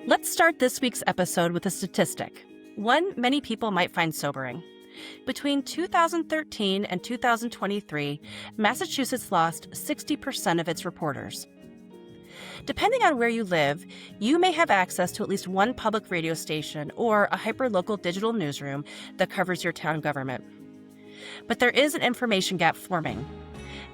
Let's start this week's episode with a statistic, one many people might find sobering. Between 2013 and 2023, Massachusetts lost 60% of its reporters. Depending on where you live, you may have access to at least one public radio station or a hyperlocal digital newsroom that covers your town government. But there is an information gap forming.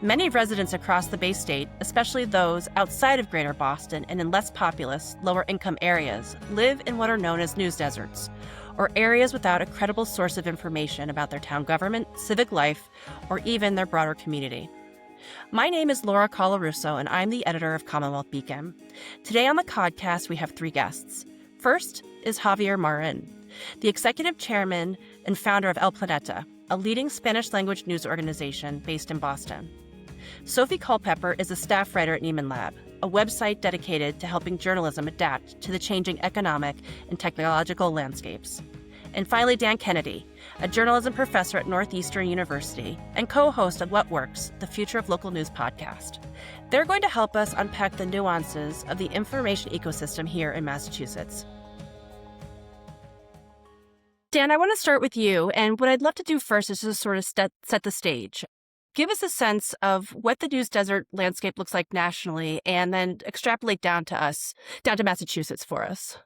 Many residents across the Bay State, especially those outside of Greater Boston and in less populous, lower-income areas, live in what are known as news deserts, or areas without a credible source of information about their town government, civic life, or even their broader community. My name is Laura Colarusso, and I'm the editor of CommonWealth Beacon. Today on the podcast, we have three guests. First is Javier Marin, the executive chairman and founder of Planeta, a leading Spanish-language news organization based in Boston. Sophie Culpepper is a staff writer at Nieman Lab, a website dedicated to helping journalism adapt to the changing economic and technological landscapes. And finally, Dan Kennedy, a journalism professor at Northeastern University and co-host of What Works, the Future of Local News podcast. They're going to help us unpack the nuances of the information ecosystem here in Massachusetts. Dan, I want to start with you, and what I'd love to do first is just sort of set the stage. Give us a sense of what the news desert landscape looks like nationally, and then extrapolate down to Massachusetts for us.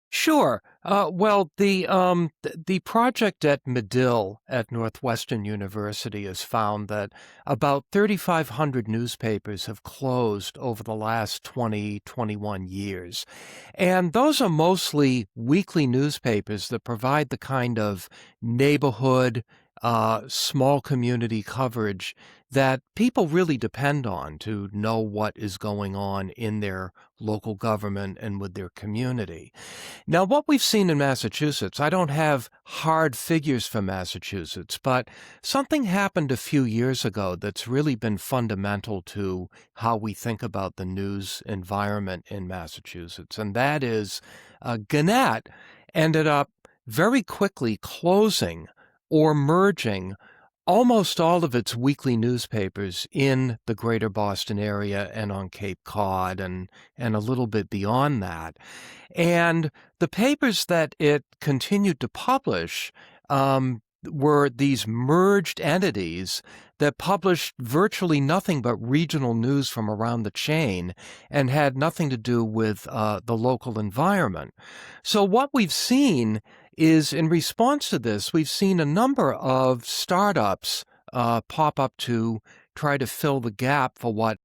Sure. The project at Medill at Northwestern University has found that about 3,500 newspapers have closed over the last 21 years. And those are mostly weekly newspapers that provide the kind of neighborhood, small community coverage that people really depend on to know what is going on in their local government and with their community. Now, what we've seen in Massachusetts, I don't have hard figures for Massachusetts, but something happened a few years ago that's really been fundamental to how we think about the news environment in Massachusetts, and that is Gannett ended up very quickly closing or merging almost all of its weekly newspapers in the greater Boston area and on Cape Cod and a little bit beyond that. And the papers that it continued to publish were these merged entities that published virtually nothing but regional news from around the chain and had nothing to do with the local environment. So what we've seen is, in response to this, we've seen a number of startups pop up to try to fill the gap for what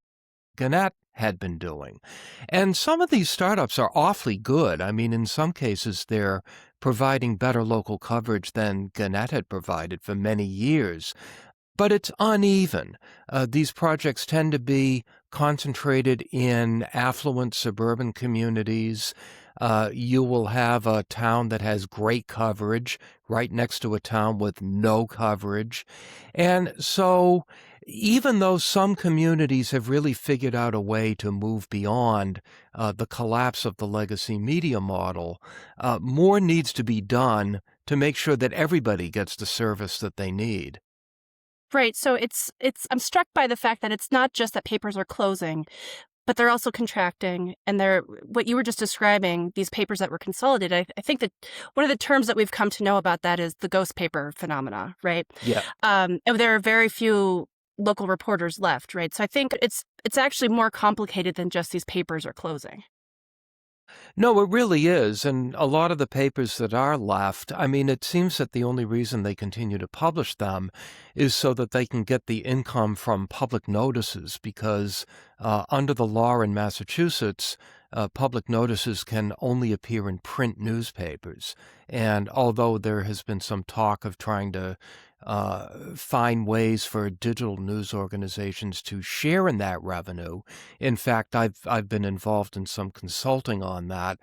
Gannett had been doing. And some of these startups are awfully good. I mean, in some cases, they're providing better local coverage than Gannett had provided for many years. But it's uneven. These projects tend to be concentrated in affluent suburban communities. You will have a town that has great coverage right next to a town with no coverage. And so even though some communities have really figured out a way to move beyond the collapse of the legacy media model, more needs to be done to make sure that everybody gets the service that they need. Right. So I'm struck by the fact that it's not just that papers are closing, but they're also contracting. And what you were just describing, these papers that were consolidated, I think that one of the terms that we've come to know about that is the ghost paper phenomena, right? Yeah. And there are very few local reporters left, right? So I think it's actually more complicated than just these papers are closing. No, it really is. And a lot of the papers that are left, I mean, it seems that the only reason they continue to publish them is so that they can get the income from public notices, because under the law in Massachusetts, public notices can only appear in print newspapers. And although there has been some talk of trying to find ways for digital news organizations to share in that revenue. In fact, I've been involved in some consulting on that.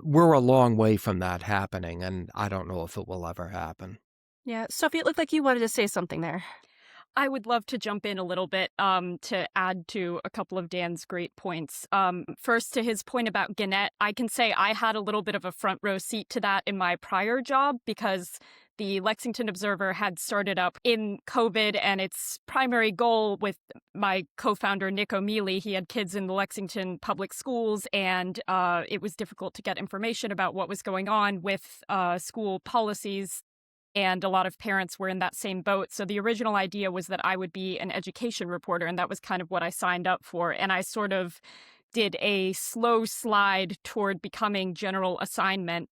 We're a long way from that happening, and I don't know if it will ever happen. Yeah. Sophie, it looked like you wanted to say something there. I would love to jump in a little bit to add to a couple of Dan's great points. First, to his point about Gannett, I can say I had a little bit of a front row seat to that in my prior job, because the Lexington Observer had started up in COVID, and its primary goal with my co-founder, Nick O'Mealy, he had kids in the Lexington public schools, and it was difficult to get information about what was going on with school policies. And a lot of parents were in that same boat. So the original idea was that I would be an education reporter, and that was kind of what I signed up for. And I sort of did a slow slide toward becoming general assignment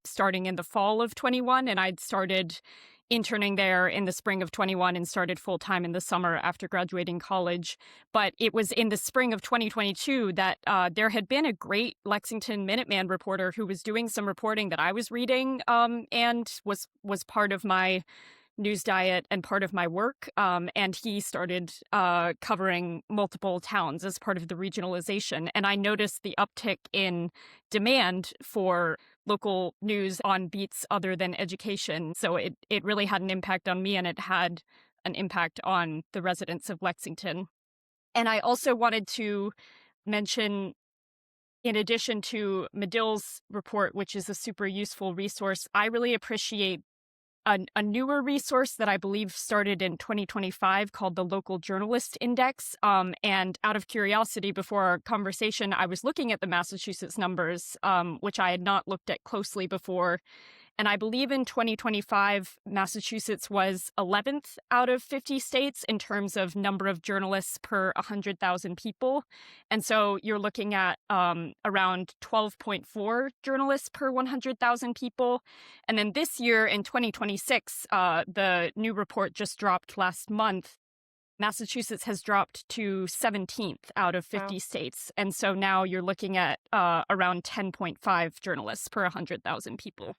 starting in the fall of 21. And I'd started interning there in the spring of 21 and started full-time in the summer after graduating college. But it was in the spring of 2022 that there had been a great Lexington Minuteman reporter who was doing some reporting that I was reading and was part of my news diet and part of my work. And he started covering multiple towns as part of the regionalization. And I noticed the uptick in demand for local news on beats other than education. So it really had an impact on me, and it had an impact on the residents of Lexington. And I also wanted to mention, in addition to Medill's report, which is a super useful resource, I really appreciate a newer resource that I believe started in 2025 called the Local Journalist Index. And out of curiosity, before our conversation, I was looking at the Massachusetts numbers, which I had not looked at closely before. And I believe in 2025, Massachusetts was 11th out of 50 states in terms of number of journalists per 100,000 people. And so you're looking at around 12.4 journalists per 100,000 people. And then this year in 2026, the new report just dropped last month. Massachusetts has dropped to 17th out of 50 states. And so now you're looking at around 10.5 journalists per 100,000 people.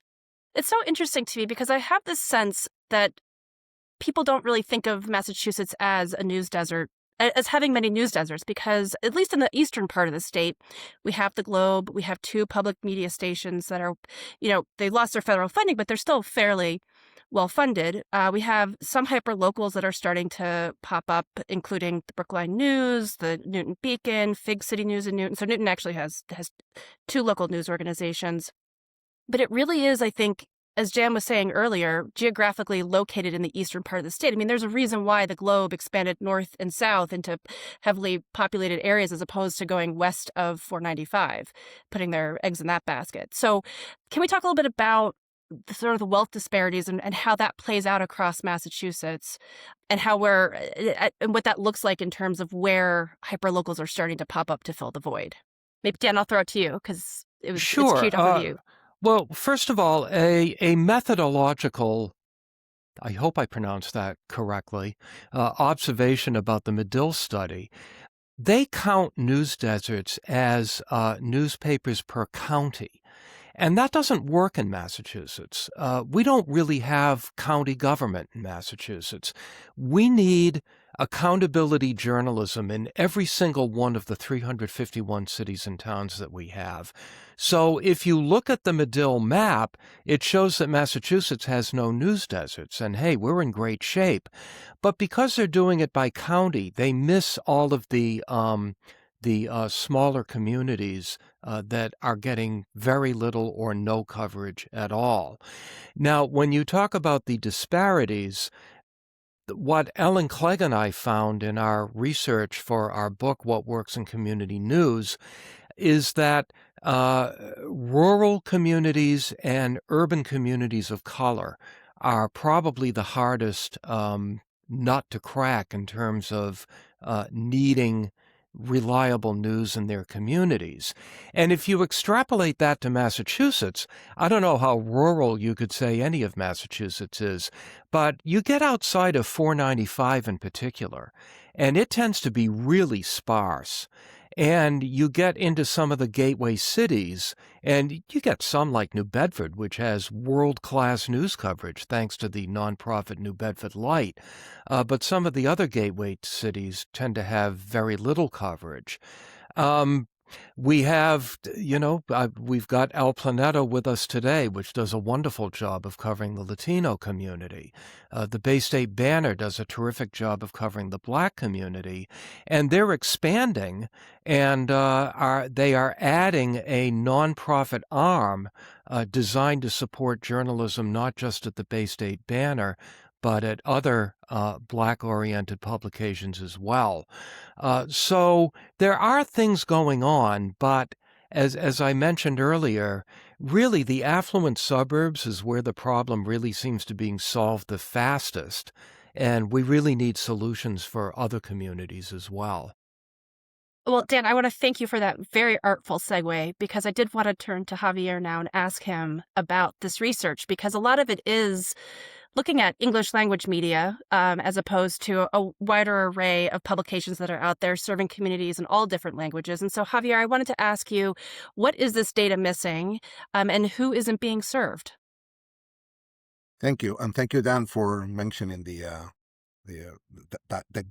It's so interesting to me because I have this sense that people don't really think of Massachusetts as a news desert, as having many news deserts, because at least in the eastern part of the state, we have the Globe, we have 2 public media stations that are, they lost their federal funding, but they're still fairly well funded. We have some hyper-locals that are starting to pop up, including the Brookline News, the Newton Beacon, Fig City News in Newton. So Newton actually has 2 local news organizations. But it really is, I think, as Jan was saying earlier, geographically located in the eastern part of the state. I mean, there's a reason why the Globe expanded north and south into heavily populated areas as opposed to going west of 495, putting their eggs in that basket. So can we talk a little bit about the wealth disparities and how that plays out across Massachusetts and and what that looks like in terms of where hyperlocals are starting to pop up to fill the void? Maybe, Dan, I'll throw it to you because it's a cute overview. Well, first of all, a methodological, I hope I pronounced that correctly, observation about the Medill study. They count news deserts as newspapers per county. And that doesn't work in Massachusetts. We don't really have county government in Massachusetts. We need accountability journalism in every single one of the 351 cities and towns that we have. So if you look at the Medill map, it shows that Massachusetts has no news deserts. And hey, we're in great shape. But because they're doing it by county, they miss all of the smaller communities that are getting very little or no coverage at all. Now, when you talk about the disparities, what Ellen Clegg and I found in our research for our book, What Works in Community News, is that rural communities and urban communities of color are probably the hardest nut to crack in terms of needing reliable news in their communities. And if you extrapolate that to Massachusetts, I don't know how rural you could say any of Massachusetts is, but you get outside of 495 in particular, and it tends to be really sparse. And you get into some of the gateway cities, and you get some like New Bedford, which has world-class news coverage thanks to the nonprofit New Bedford Light. But some of the other gateway cities tend to have very little coverage. We have, we've got El Planeta with us today, which does a wonderful job of covering the Latino community. The Bay State Banner does a terrific job of covering the Black community, and they're expanding, and they are adding a nonprofit arm designed to support journalism not just at the Bay State Banner, but at other Black-oriented publications as well. So there are things going on, but as I mentioned earlier, really the affluent suburbs is where the problem really seems to be being solved the fastest, and we really need solutions for other communities as well. Well, Dan, I want to thank you for that very artful segue, because I did want to turn to Javier now and ask him about this research, because a lot of it is looking at English language media as opposed to a wider array of publications that are out there serving communities in all different languages. And so, Javier, I wanted to ask you, what is this data missing and who isn't being served? Thank you. And thank you, Dan, for mentioning the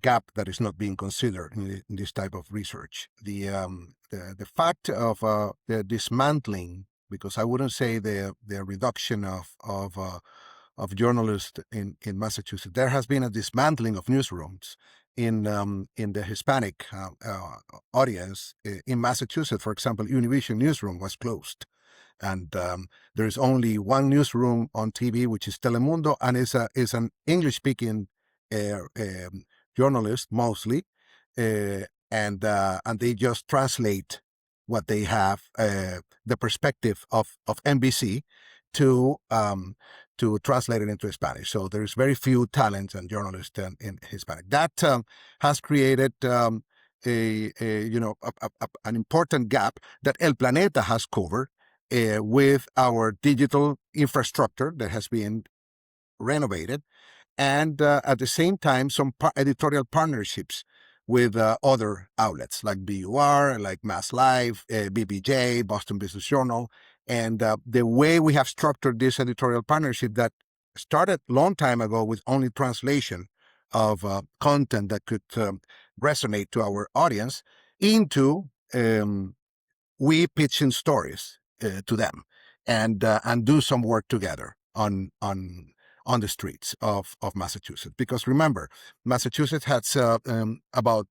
gap that is not being considered in this type of research. The fact of the dismantling, because I wouldn't say the reduction of journalists in Massachusetts. There has been a dismantling of newsrooms in the Hispanic audience in Massachusetts. For example, Univision newsroom was closed. And there is only one newsroom on TV, which is Telemundo, and is an English-speaking journalist mostly, and they just translate what they have, the perspective of NBC, to translate it into Spanish. So there's very few talents and journalists in Hispanic. That has created an important gap that El Planeta has covered with our digital infrastructure that has been renovated, and at the same time, some editorial partnerships with other outlets like BUR, like Mass Live, BBJ, Boston Business Journal. And the way we have structured this editorial partnership that started a long time ago with only translation of content that could resonate to our audience into we pitching stories to them and do some work together on the streets of Massachusetts. Because remember, Massachusetts has about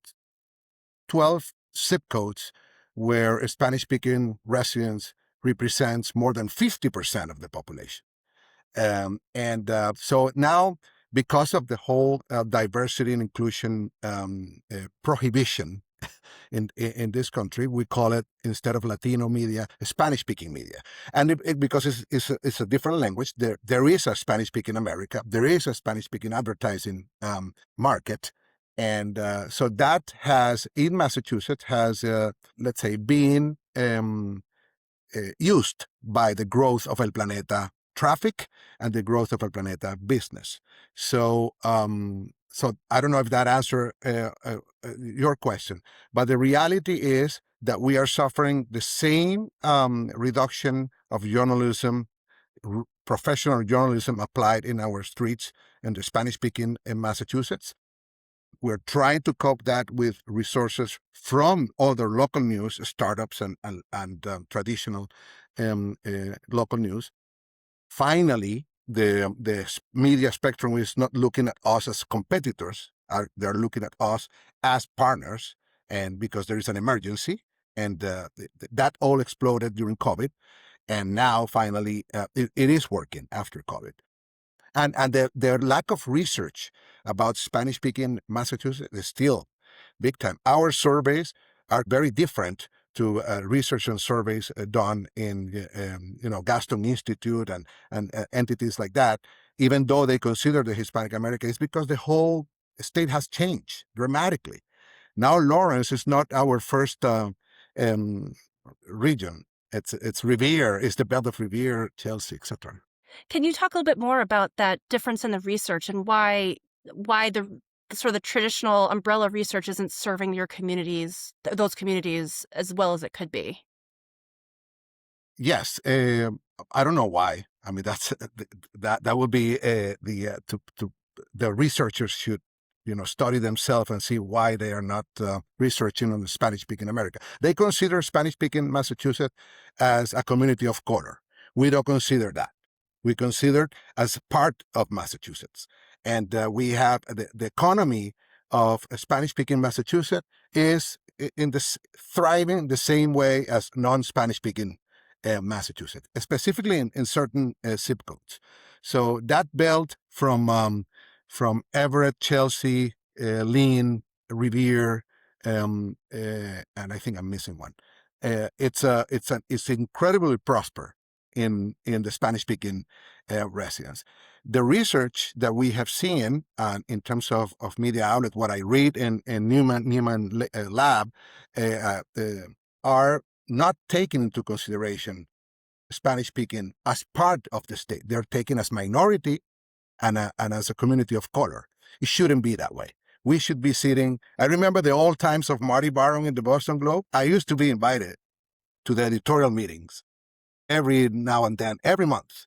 12 zip codes where Spanish-speaking residents represents more than 50% of the population. So now, because of the whole diversity and inclusion prohibition in this country, we call it, instead of Latino media, Spanish-speaking media. And because it's a different language, there is a Spanish-speaking America, there is a Spanish-speaking advertising market. And so that has, in Massachusetts, has, let's say, been used by the growth of El Planeta traffic and the growth of El Planeta business. So I don't know if that answers your question, but the reality is that we are suffering the same reduction of journalism, professional journalism applied in our streets in the Spanish-speaking in Massachusetts. We're trying to cope that with resources from other local news, startups and traditional local news. Finally, the media spectrum is not looking at us as competitors. They're looking at us as partners, and because there is an emergency, and that all exploded during COVID, and now finally it is working after COVID. And the lack of research about Spanish-speaking Massachusetts is still big time. Our surveys are very different to research and surveys done in Gaston Institute and entities like that, even though they consider the Hispanic America. It's because the whole state has changed dramatically. Now Lawrence is not our first region. It's Revere, it's the belt of Revere, Chelsea, etc. Can you talk a little bit more about that difference in the research and why the sort of the traditional umbrella research isn't serving your communities, those communities, as well as it could be? Yes, I don't know why. I mean, that would be the researchers should study themselves and see why they are not researching on the Spanish-speaking America. They consider Spanish-speaking Massachusetts as a community of color. We don't consider that. We consider it as part of Massachusetts. And we have the economy of Spanish-speaking Massachusetts is in this thriving the same way as non-Spanish-speaking Massachusetts, specifically in certain zip codes. So that belt from Everett, Chelsea, Lynn, Revere, and I think I'm missing one. It's incredibly prosper in the Spanish-speaking residents. The research that we have seen in terms of media outlet, what I read in Nieman lab, are not taking into consideration Spanish-speaking as part of the state. They're taken as minority and as a community of color. It shouldn't be that way. We should be sitting. I remember the old times of Marty Baron in the Boston Globe. I used to be invited to the editorial meetings every now and then, every month,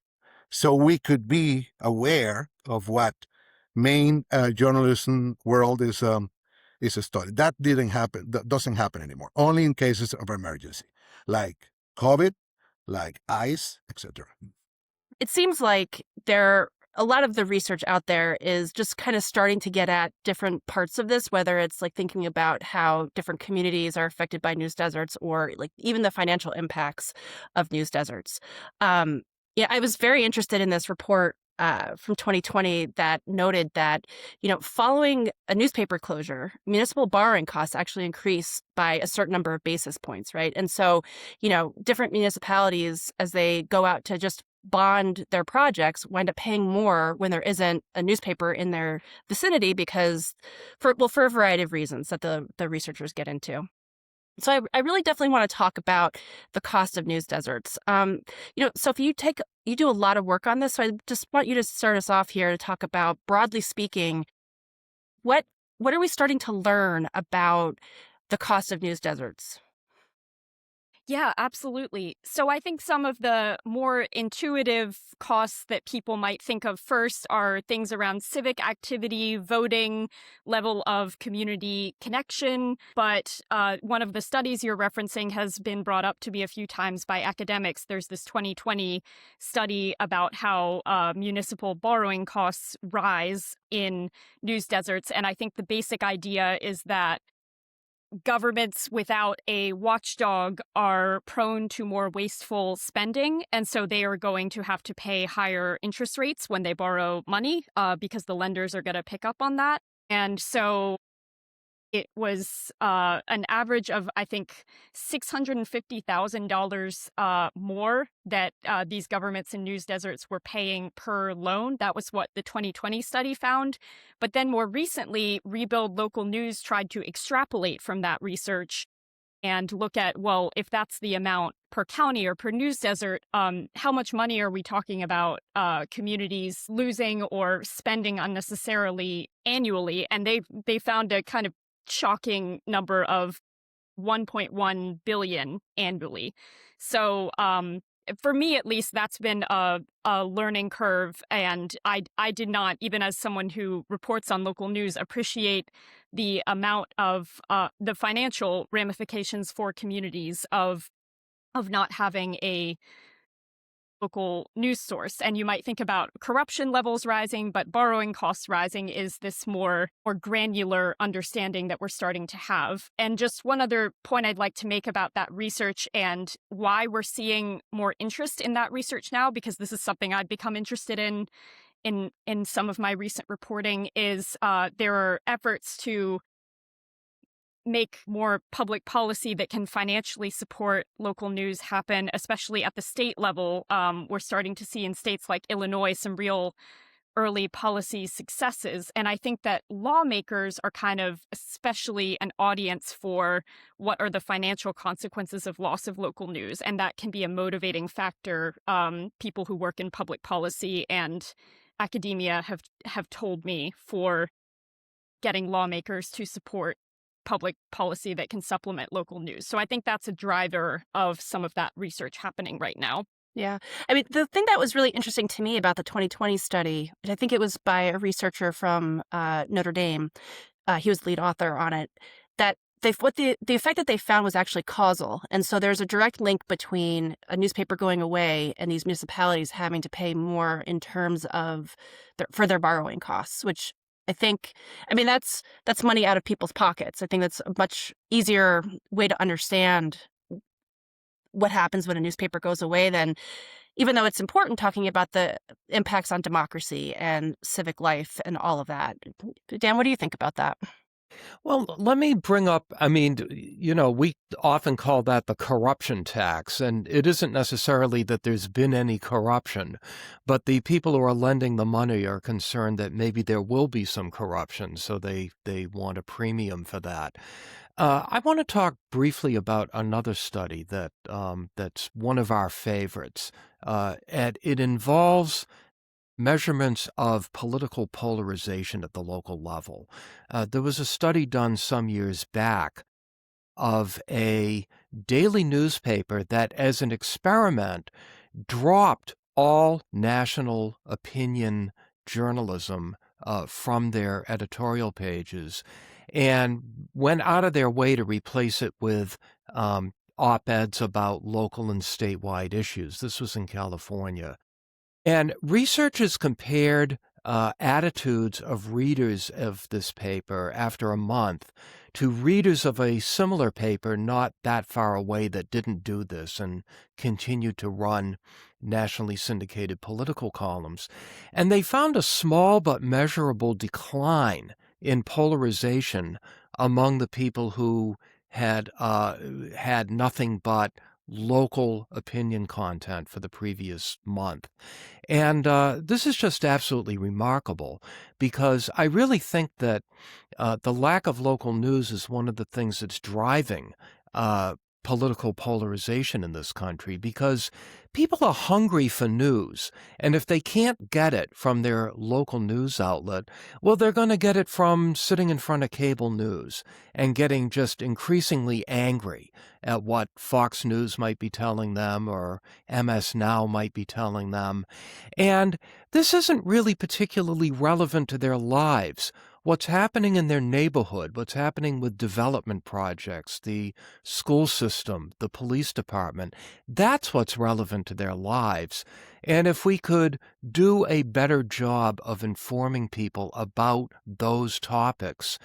so we could be aware of what main journalism world is studying. That didn't happen. That doesn't happen anymore. Only in cases of emergency, like COVID, like ICE, etc. It seems like a lot of the research out there is just kind of starting to get at different parts of this, whether it's like thinking about how different communities are affected by news deserts or like even the financial impacts of news deserts. I was very interested in this report from 2020 that noted that, following a newspaper closure, municipal borrowing costs actually increase by a certain number of basis points, right? And so, different municipalities, as they go out to just bond their projects, wind up paying more when there isn't a newspaper in their vicinity because for a variety of reasons that the researchers get into. So I really definitely want to talk about the cost of news deserts. Sophie, you do a lot of work on this, so I just want you to start us off here to talk about, broadly speaking, what are we starting to learn about the cost of news deserts? Yeah, absolutely. So I think some of the more intuitive costs that people might think of first are things around civic activity, voting, level of community connection. But one of the studies you're referencing has been brought up to me a few times by academics. There's this 2020 study about how municipal borrowing costs rise in news deserts. And I think the basic idea is that governments without a watchdog are prone to more wasteful spending, and so they are going to have to pay higher interest rates when they borrow money because the lenders are going to pick up on that. And so it was an average of, I think, $650,000 more that these governments in news deserts were paying per loan. That was what the 2020 study found. But then more recently, Rebuild Local News tried to extrapolate from that research and look at, well, if that's the amount per county or per news desert, how much money are we talking about communities losing or spending unnecessarily annually? And they found a kind of shocking number of 1.1 billion annually. So for me, at least, that's been a learning curve. And I did not, even as someone who reports on local news, appreciate the amount of the financial ramifications for communities of not having a local news source. And you might think about corruption levels rising, but borrowing costs rising is this more granular understanding that we're starting to have. And just one other point I'd like to make about that research and why we're seeing more interest in that research now, because this is something I've become interested in some of my recent reporting, is there are efforts to make more public policy that can financially support local news happen, especially at the state level. We're starting to see in states like Illinois some real early policy successes. And I think that lawmakers are kind of especially an audience for what are the financial consequences of loss of local news. And that can be a motivating factor. People who work in public policy and academia have told me for getting lawmakers to support public policy that can supplement local news. So I think that's a driver of some of that research happening right now. Yeah. I mean, the thing that was really interesting to me about the 2020 study, and I think it was by a researcher from Notre Dame, he was the lead author on it, that the effect that they found was actually causal. And so there's a direct link between a newspaper going away and these municipalities having to pay more in terms of for their borrowing costs, which I mean, that's money out of people's pockets. I think that's a much easier way to understand what happens when a newspaper goes away than, even though it's important, talking about the impacts on democracy and civic life and all of that. Dan, what do you think about that? Well, let me bring up, I mean, we often call that the corruption tax, and it isn't necessarily that there's been any corruption, but the people who are lending the money are concerned that maybe there will be some corruption, so they want a premium for that. I want to talk briefly about another study that's one of our favorites, and it involves measurements of political polarization at the local level. There was a study done some years back of a daily newspaper that, as an experiment, dropped all national opinion journalism from their editorial pages and went out of their way to replace it with op-eds about local and statewide issues. This was in California. And researchers compared attitudes of readers of this paper after a month to readers of a similar paper not that far away that didn't do this and continued to run nationally syndicated political columns. And they found a small but measurable decline in polarization among the people who had had nothing but local opinion content for the previous month. And this is just absolutely remarkable because I really think that the lack of local news is one of the things that's driving political polarization in this country, because people are hungry for news. And if they can't get it from their local news outlet, well, they're going to get it from sitting in front of cable news and getting just increasingly angry at what Fox News might be telling them or MS Now might be telling them. And this isn't really particularly relevant to their lives. What's happening in their neighborhood, what's happening with development projects, the school system, the police department, that's what's relevant to their lives. And if we could do a better job of informing people about those topics,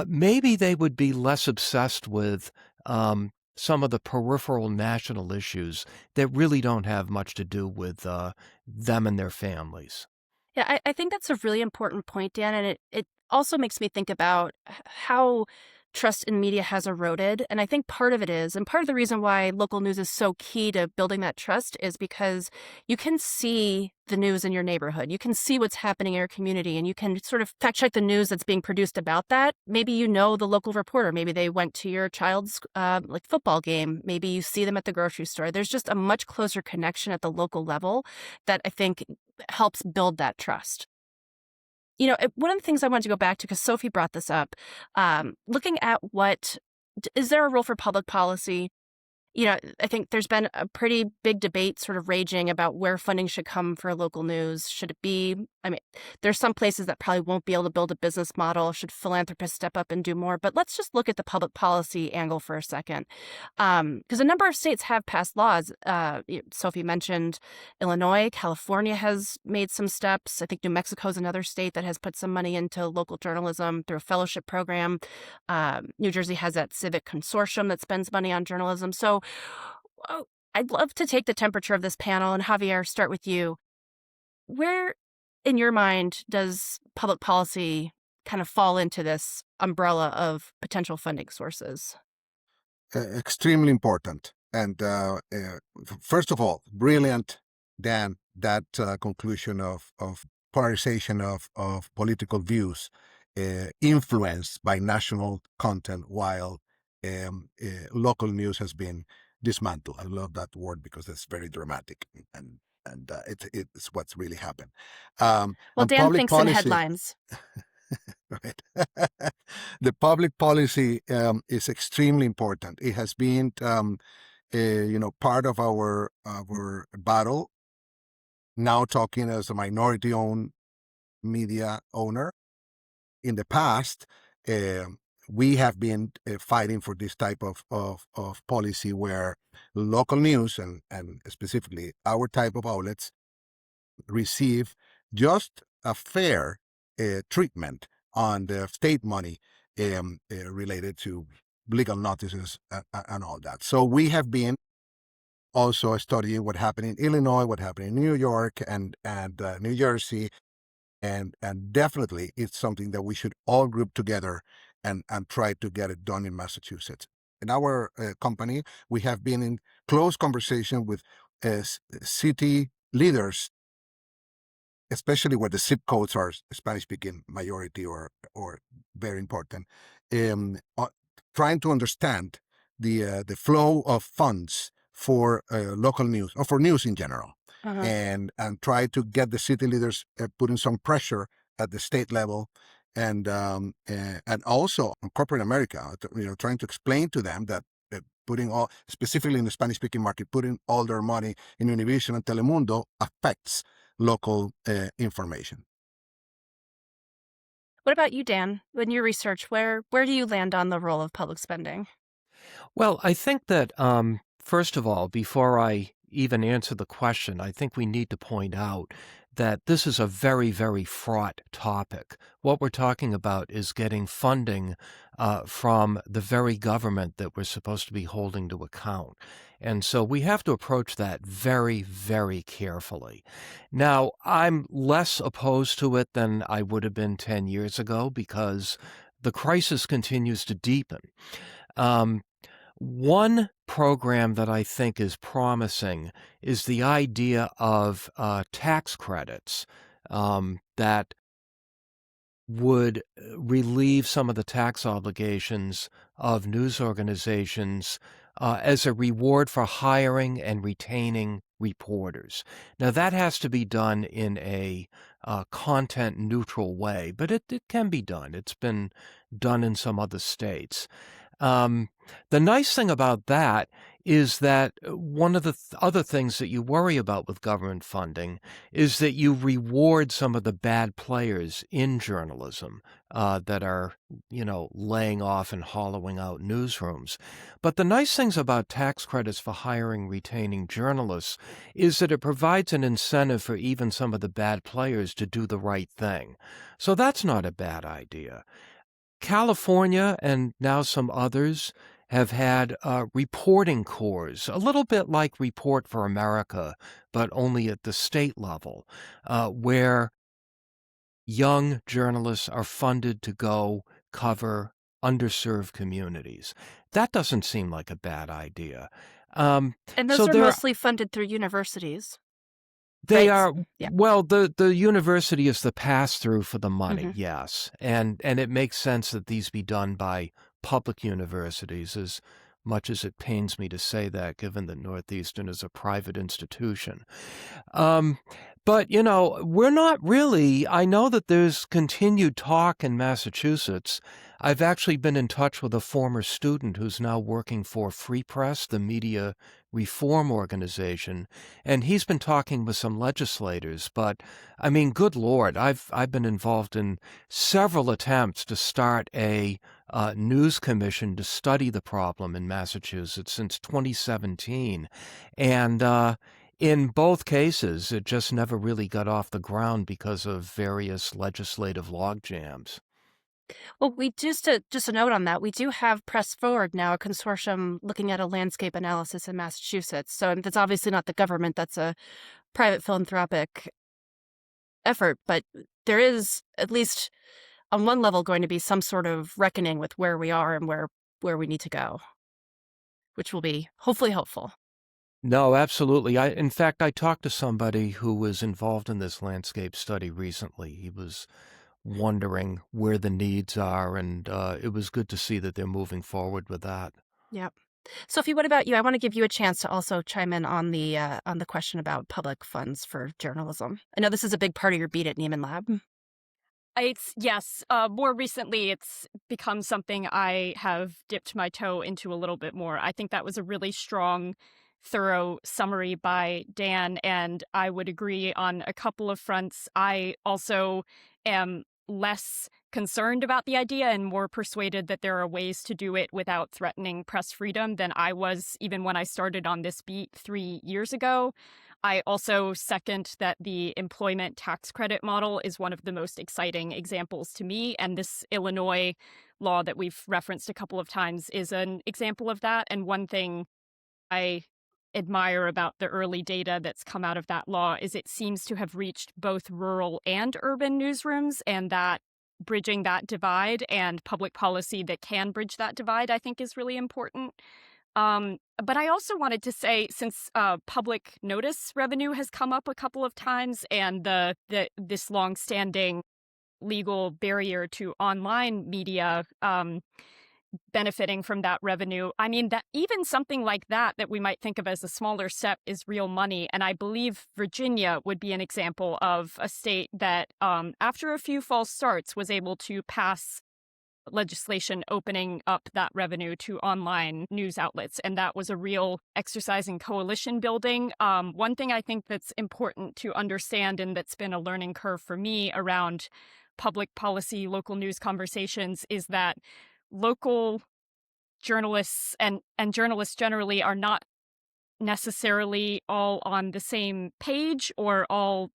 maybe they would be less obsessed with some of the peripheral national issues that really don't have much to do with them and their families. Yeah, I think that's a really important point, Dan, and it also makes me think about how trust in media has eroded. And I think part of it is, and part of the reason why local news is so key to building that trust is because you can see the news in your neighborhood. You can see what's happening in your community, and you can sort of fact check the news that's being produced about that. Maybe you know the local reporter. Maybe they went to your child's football game. Maybe you see them at the grocery store. There's just a much closer connection at the local level that I think helps build that trust. One of the things I wanted to go back to, because Sophie brought this up, looking at is there a role for public policy? I think there's been a pretty big debate sort of raging about where funding should come for local news. Should it be, I mean, there's some places that probably won't be able to build a business model. Should philanthropists step up and do more? But let's just look at the public policy angle for a second. Because a number of states have passed laws. Sophie mentioned Illinois. California has made some steps. I think New Mexico is another state that has put some money into local journalism through a fellowship program. New Jersey has that civic consortium that spends money on journalism. So I'd love to take the temperature of this panel. And Javier, start with you. Where, in your mind, does public policy kind of fall into this umbrella of potential funding sources? Extremely important. And first of all, brilliant, Dan, that conclusion of polarization of political views influenced by national content while local news has been dismantled. I love that word because it's very dramatic and it's what's really happened. Well, Dan thinks in headlines. Right. The public policy is extremely important. It has been part of our battle, now talking as a minority-owned media owner. In the past, we have been fighting for this type of policy where local news and specifically our type of outlets receive just a fair treatment on the state money related to legal notices and all that. So we have been also studying what happened in Illinois, what happened in New York and New Jersey, and definitely it's something that we should all group together and try to get it done in Massachusetts. In our company, we have been in close conversation with city leaders, especially where the zip codes are Spanish-speaking majority or very important, trying to understand the flow of funds for local news or for news in general, and try to get the city leaders putting some pressure at the state level, and also on corporate America, trying to explain to them that putting all, specifically in the Spanish-speaking market, putting all their money in Univision and Telemundo affects local information. What about you, Dan? In your research, where do you land on the role of public spending? Well, I think that, first of all, before I even answer the question, I think we need to point out that this is a very, very fraught topic. What we're talking about is getting funding from the very government that we're supposed to be holding to account. And so we have to approach that very, very carefully. Now, I'm less opposed to it than I would have been 10 years ago because the crisis continues to deepen. One program that I think is promising is the idea of tax credits that would relieve some of the tax obligations of news organizations as a reward for hiring and retaining reporters. Now, that has to be done in a content-neutral way, but it can be done. It's been done in some other states. The nice thing about that is that one of the other things that you worry about with government funding is that you reward some of the bad players in journalism that are, laying off and hollowing out newsrooms. But the nice things about tax credits for hiring, retaining journalists is that it provides an incentive for even some of the bad players to do the right thing. So that's not a bad idea. California and now some others have had reporting corps, a little bit like Report for America, but only at the state level, where young journalists are funded to go cover underserved communities. That doesn't seem like a bad idea. And those are mostly funded through universities. They Right. are, Yeah. well, the university is the pass-through for the money, Mhm. yes. And it makes sense that these be done by public universities, as much as it pains me to say that, given that Northeastern is a private institution. But, we're not really, I know that there's continued talk in Massachusetts. I've actually been in touch with a former student who's now working for Free Press, the media reform organization, and he's been talking with some legislators. But, I mean, good Lord, I've been involved in several attempts to start a news commission to study the problem in Massachusetts since 2017. And in both cases, it just never really got off the ground because of various legislative logjams. Well, we just a note on that. We do have Press Forward now, a consortium looking at a landscape analysis in Massachusetts. So that's obviously not the government. That's a private philanthropic effort. But there is, at least on one level, going to be some sort of reckoning with where we are and where we need to go, which will be hopefully helpful. No, absolutely. In fact, I talked to somebody who was involved in this landscape study recently. He was wondering where the needs are, and it was good to see that they're moving forward with that. Yep. Sophie, what about you? I want to give you a chance to also chime in on the question about public funds for journalism. I know this is a big part of your beat at Nieman Lab. Yes. More recently, it's become something I have dipped my toe into a little bit more. I think that was a really strong, thorough summary by Dan, and I would agree on a couple of fronts. I also am less concerned about the idea and more persuaded that there are ways to do it without threatening press freedom than I was even when I started on this beat 3 years ago. I also second that the employment tax credit model is one of the most exciting examples to me. And this Illinois law that we've referenced a couple of times is an example of that. And one thing I admire about the early data that's come out of that law is it seems to have reached both rural and urban newsrooms, and that bridging that divide and public policy that can bridge that divide, I think, is really important. But I also wanted to say, since public notice revenue has come up a couple of times, and this longstanding legal barrier to online media benefiting from that revenue, I mean, that even something like that we might think of as a smaller step is real money. And I believe Virginia would be an example of a state that, after a few false starts, was able to pass legislation opening up that revenue to online news outlets. And that was a real exercise in coalition building. One thing I think that's important to understand, and that's been a learning curve for me around public policy, local news conversations, is that local journalists and journalists generally are not necessarily all on the same page or all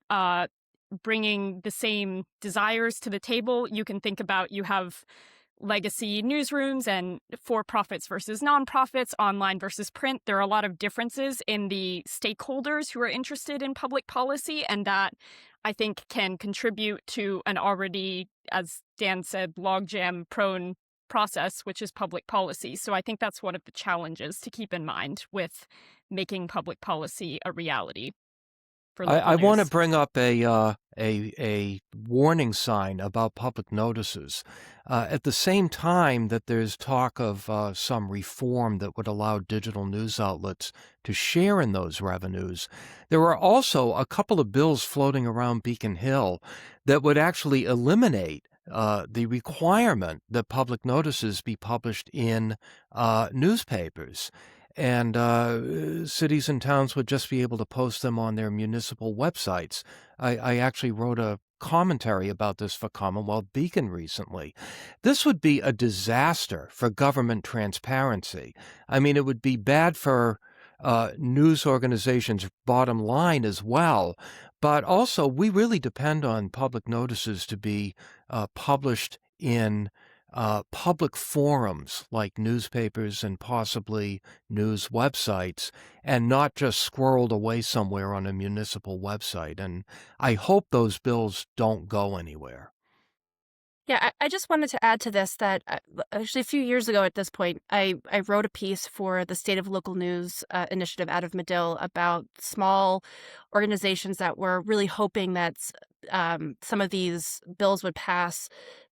bringing the same desires to the table. You can think about, you have legacy newsrooms and for-profits versus nonprofits, online versus print. There are a lot of differences in the stakeholders who are interested in public policy, and that, I think, can contribute to an already, as Dan said, logjam prone process, which is public policy. So I think that's one of the challenges to keep in mind with making public policy a reality. I want to bring up a warning sign about public notices. At the same time that there's talk of some reform that would allow digital news outlets to share in those revenues, there are also a couple of bills floating around Beacon Hill that would actually eliminate the requirement that public notices be published in newspapers. And cities and towns would just be able to post them on their municipal websites. I actually wrote a commentary about this for CommonWealth Beacon recently. This would be a disaster for government transparency. I mean, it would be bad for news organizations' bottom line as well. But also, we really depend on public notices to be published in public forums like newspapers and possibly news websites, and not just squirreled away somewhere on a municipal website. And I hope those bills don't go anywhere. Yeah, I just wanted to add to this that actually a few years ago at this point, I wrote a piece for the State of Local News initiative out of Medill about small organizations that were really hoping that some of these bills would pass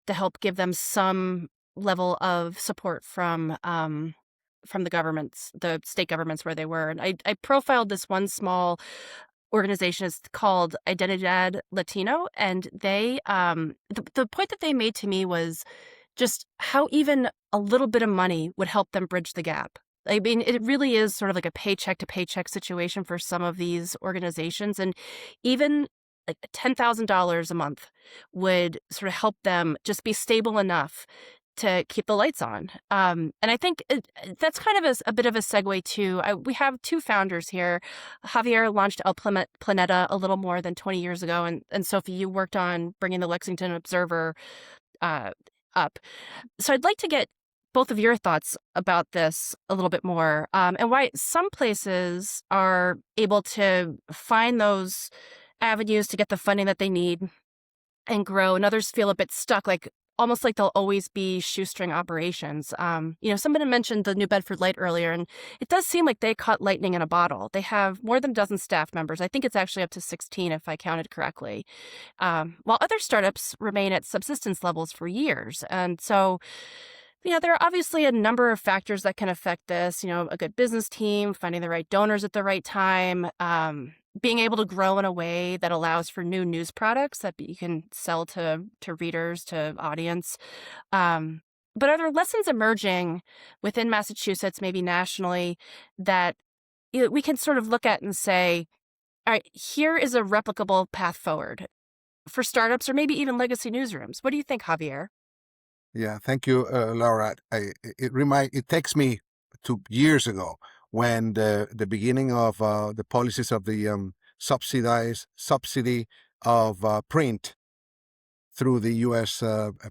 to help give them some level of support from the governments, the state governments where they were. And I profiled this one small organization. Is called Identidad Latino, and they the point that they made to me was just how even a little bit of money would help them bridge the gap. I mean, it really is sort of like a paycheck to paycheck situation for some of these organizations, and even like $10,000 a month would sort of help them just be stable enough to keep the lights on. And I think that's kind of a bit of a segue too. We have two founders here. Javier launched Planeta a little more than 20 years ago. And Sophie, you worked on bringing the Lexington Observer up. So I'd like to get both of your thoughts about this a little bit more, and why some places are able to find those avenues to get the funding that they need and grow, and others feel a bit stuck, like almost like they'll always be shoestring operations. Somebody mentioned the New Bedford Light earlier, and it does seem like they caught lightning in a bottle. They have more than a dozen staff members. I think it's actually up to 16 if I counted correctly, while other startups remain at subsistence levels for years. And so there are obviously a number of factors that can affect this, a good business team, finding the right donors at the right time, being able to grow in a way that allows for new news products that you can sell to readers, to audience. But are there lessons emerging within Massachusetts, maybe nationally, that we can sort of look at and say, all right, here is a replicable path forward for startups or maybe even legacy newsrooms? What do you think, Javier? Yeah, thank you, Laura. It takes me to years ago when the beginning of the policies of the subsidy of print through the U.S.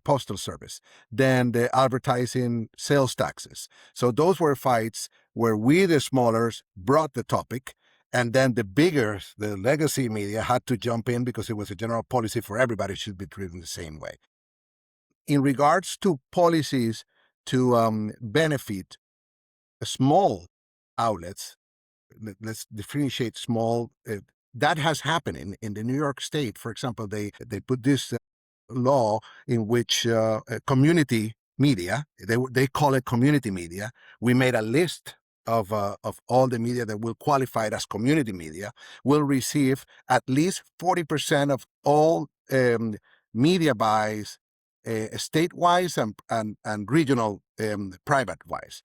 Postal Service, then the advertising sales taxes. So those were fights where we, the smallers, brought the topic, and then the bigger, the legacy media, had to jump in because it was a general policy for everybody should be treated the same way. In regards to policies to benefit small outlets, let's differentiate small. That has happened in the New York State, for example. They put this law in which community media, they call it community media. We made a list of all the media that will qualify as community media, will receive at least 40% of all media buys, state-wise and regional private-wise,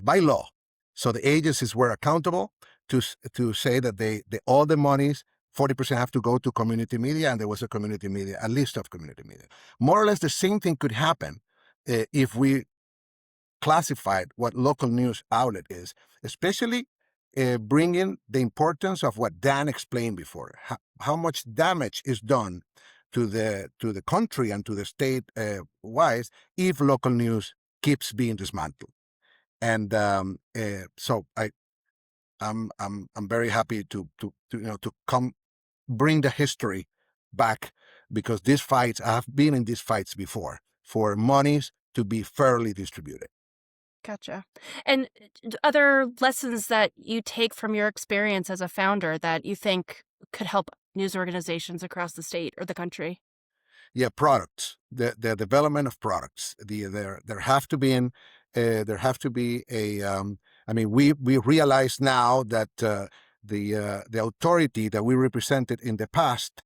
by law. So the agencies were accountable to say that all the monies, 40% have to go to community media, and there was a list of community media. More or less the same thing could happen if we classified what local news outlet is, especially bringing the importance of what Dan explained before, how much damage is done to the country and to the state wise if local news keeps being dismantled. And so I'm very happy to come bring the history back, because these fights, I've been in these fights before for monies to be fairly distributed. Gotcha. And other lessons that you take from your experience as a founder that you think could help news organizations across the state or the country? Yeah, products, the development of products. There have to be I mean, we realize now that the authority that we represented in the past,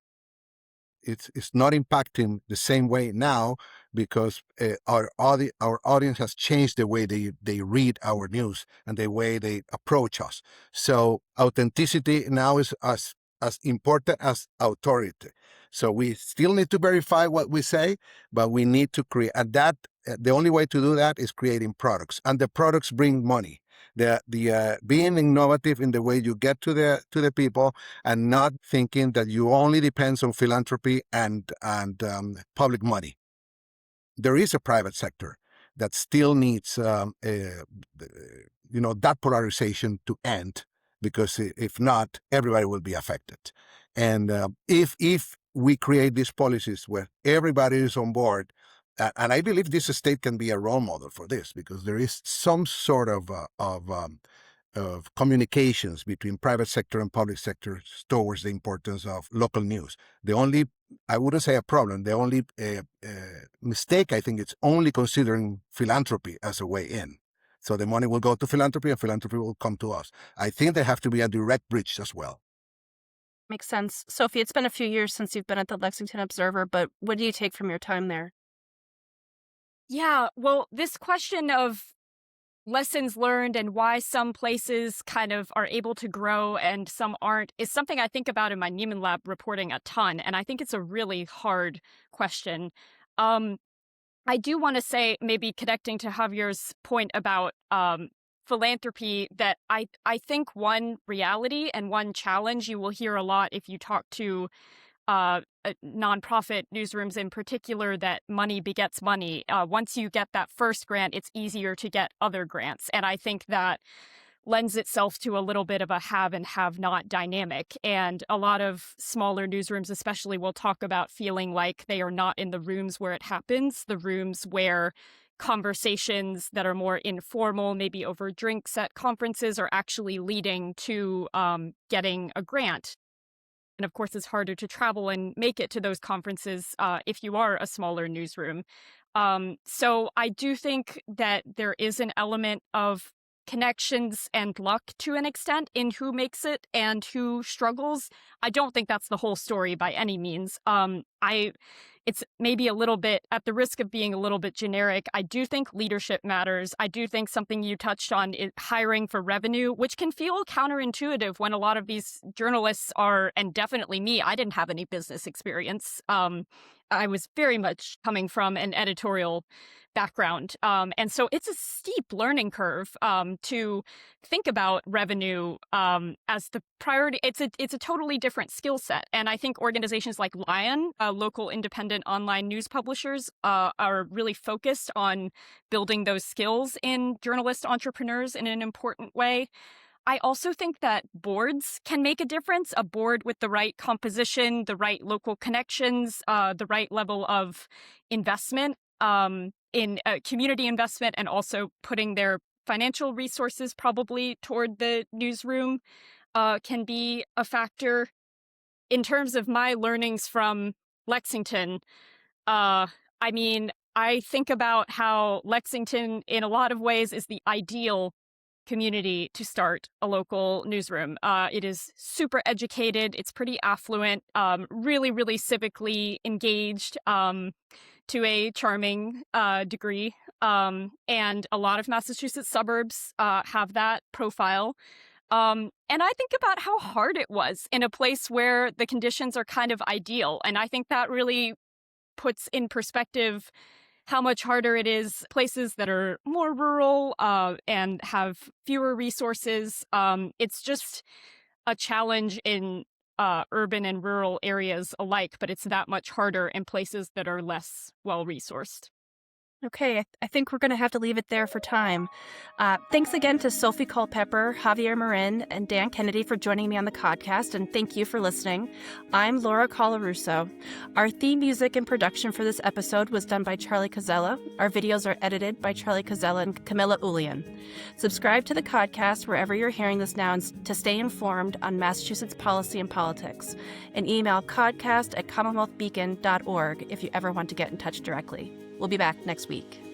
it's not impacting the same way now, because our audience has changed the way they read our news and the way they approach us. So authenticity now is as important as authority. So we still need to verify what we say, but we need to create, and that the only way to do that is creating products, and the products bring money. The being innovative in the way you get to the people, and not thinking that you only depends on philanthropy and public money. There is a private sector that still needs that polarization to end, because if not, everybody will be affected. And if we create these policies where everybody is on board, and I believe this state can be a role model for this, because there is some sort of communications between private sector and public sector towards the importance of local news. The only, I wouldn't say a problem, the only mistake, I think, it's only considering philanthropy as a way in. So the money will go to philanthropy and philanthropy will come to us. I think there have to be a direct bridge as well. Makes sense. Sophie, it's been a few years since you've been at the Lexington Observer, but what do you take from your time there? Yeah, well, this question of lessons learned and why some places kind of are able to grow and some aren't is something I think about in my Nieman lab reporting a ton. And I think it's a really hard question. I do want to say, maybe connecting to Javier's point about philanthropy, that I think one reality and one challenge you will hear a lot if you talk to nonprofit newsrooms in particular, that money begets money. Once you get that first grant, it's easier to get other grants. And I think that lends itself to a little bit of a have and have not dynamic. And a lot of smaller newsrooms especially will talk about feeling like they are not in the rooms where it happens, the rooms where conversations that are more informal, maybe over drinks at conferences, are actually leading to getting a grant. And of course, it's harder to travel and make it to those conferences if you are a smaller newsroom. So I do think that there is an element of connections and luck to an extent in who makes it and who struggles. I don't think that's the whole story by any means. It's maybe a little bit, at the risk of being a little bit generic, I do think leadership matters. I do think something you touched on is hiring for revenue, which can feel counterintuitive when a lot of these journalists are, and definitely me, I didn't have any business experience. I was very much coming from an editorial background. And so it's a steep learning curve to think about revenue as the priority. It's a totally different skill set. And I think organizations like Lion, local independent online news publishers, are really focused on building those skills in journalist entrepreneurs in an important way. I also think that boards can make a difference. A board with the right composition, the right local connections, the right level of investment in community investment, and also putting their financial resources probably toward the newsroom can be a factor. In terms of my learnings from Lexington, I think about how Lexington, in a lot of ways, is the ideal community to start a local newsroom. It is super educated. It's pretty affluent, really, really civically engaged to a charming degree. And a lot of Massachusetts suburbs have that profile. And I think about how hard it was in a place where the conditions are kind of ideal. And I think that really puts in perspective how much harder it is places that are more rural and have fewer resources. It's just a challenge in urban and rural areas alike, but it's that much harder in places that are less well-resourced. Okay, I think we're going to have to leave it there for time. Thanks again to Sophie Culpepper, Javier Marin, and Dan Kennedy for joining me on the podcast, and thank you for listening. I'm Laura Colarusso. Our theme music and production for this episode was done by Charlie Cazella. Our videos are edited by Charlie Cazella and Camilla Ulian. Subscribe to the podcast wherever you're hearing this now to stay informed on Massachusetts policy and politics, and email podcast@commonwealthbeacon.org if you ever want to get in touch directly. We'll be back next week.